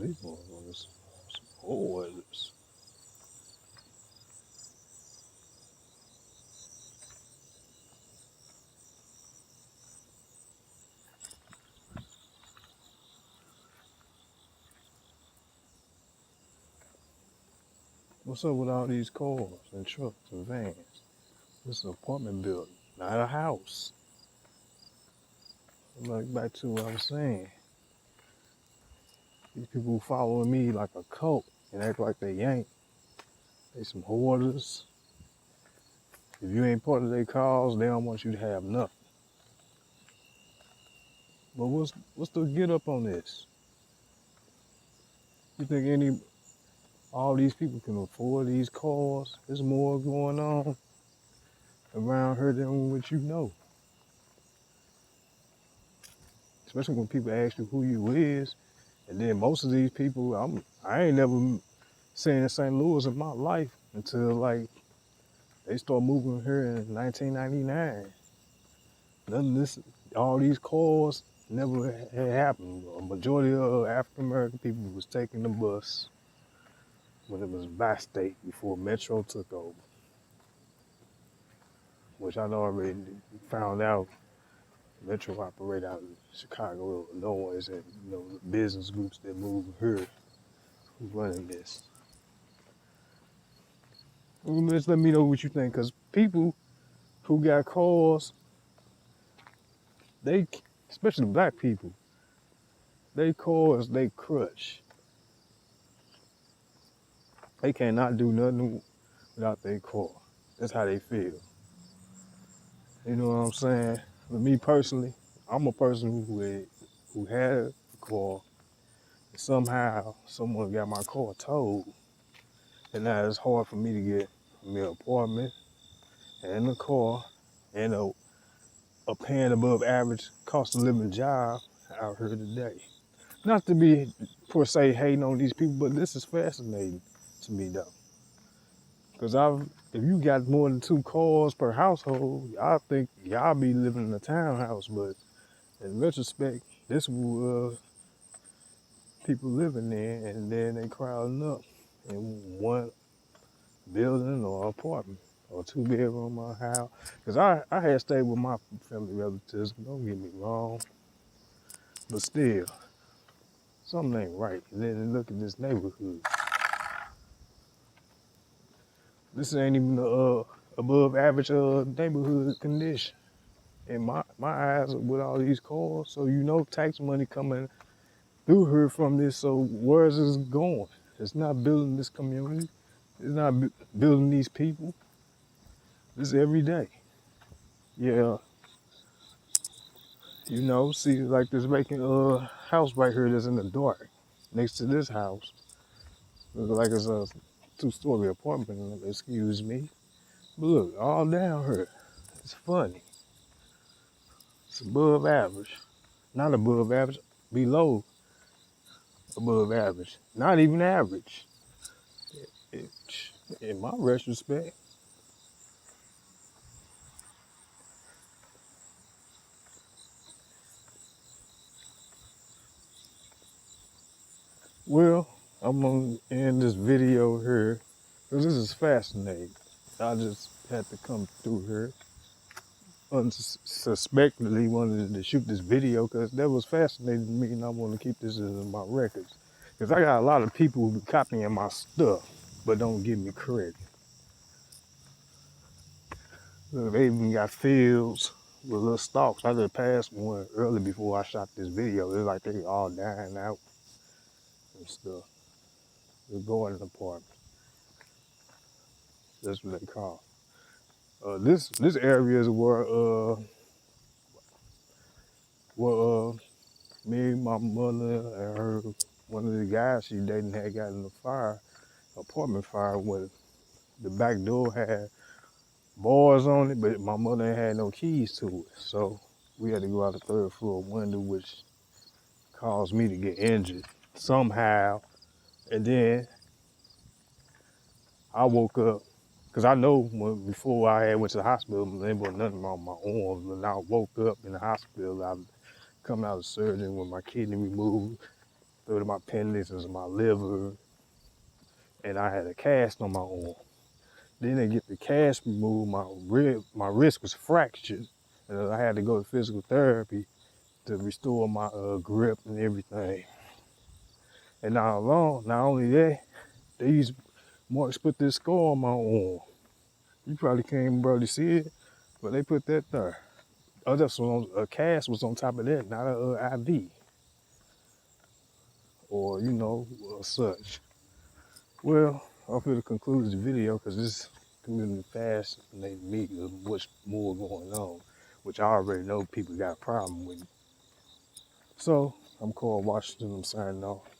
these motherfuckers some hoarders. What's up with all these cars and trucks and vans? This is an apartment building, not a house. Like back to what I was saying. These people following me like a cult and act like they ain't. They some hoarders. If you ain't part of their cause, they don't want you to have nothing. But what's the get up on this? You think all these people can afford these cars? There's more going on around here than what you know. Especially when people ask you who you is, and then most of these people, I ain't never seen in St. Louis in my life until like they start moving here in 1999. None of this, all these cars never had happened. A majority of African American people was taking the bus when it was bi-state before Metro took over, which I already found out. Metro operate out of Chicago, Illinois, and the business groups that move here who running this. Just let me know what you think, because people who got cars, they, especially black people, they cars they crutch. They cannot do nothing without their car. That's how they feel. You know what I'm saying? For me personally, I'm a person who had a car. And somehow someone got my car towed, and now it's hard for me to get me an apartment and a car and a paying above average cost of living job out here today. Not to be per se hating on these people, but this is fascinating to me though. Because if you got more than 2 cars per household, I think y'all be living in a townhouse. But in retrospect, this was people living there, and then they crowding up in one building or apartment or 2 bedroom or house. Because I had stayed with my family relatives, don't get me wrong, but still, something ain't right. And then look at this neighborhood. This ain't even the above average neighborhood condition in my eyes with all these cars. So tax money coming through here from this. So where is this going? It's not building this community. It's not building these people. This is every day. Yeah, see like this vacant house right here that's in the dark next to this house. Looks like it's a 2-story apartment, excuse me. But look, all down here. It's funny. It's above average. Not above average, below above average. Not even average. It, in my retrospect. Well, I'm gonna end this video here because this is fascinating. I just had to come through here unsuspectedly wanted to shoot this video because that was fascinating to me, and I want to keep this in my records because I got a lot of people who be copying my stuff but don't give me credit. Look, they even got fields with little stalks. I just passed one early before I shot this video. It's like they all dying out and stuff. The garden apartment. That's what they call. This area is where me, my mother, and her one of the guys she dating had got in a apartment fire where the back door had bars on it, but my mother ain't had no keys to it. So we had to go out the 3rd floor window, which caused me to get injured somehow. And then I woke up, because I know before I had went to the hospital, there wasn't nothing wrong with my arms. When I woke up in the hospital, I come out of surgery with my kidney removed. through my appendices and my liver, and I had a cast on my arm. Then they get the cast removed. My wrist was fractured, and I had to go to physical therapy to restore my grip and everything. And not only that, they used Marks put this scar on my arm. You probably can't even barely see it, but they put that there. A cast was on top of that, not a IV or or such. Well, I'm going to conclude this video because this community fascinating me of what's more going on, which I already know people got a problem with. So I'm Carl Washington. I'm signing off.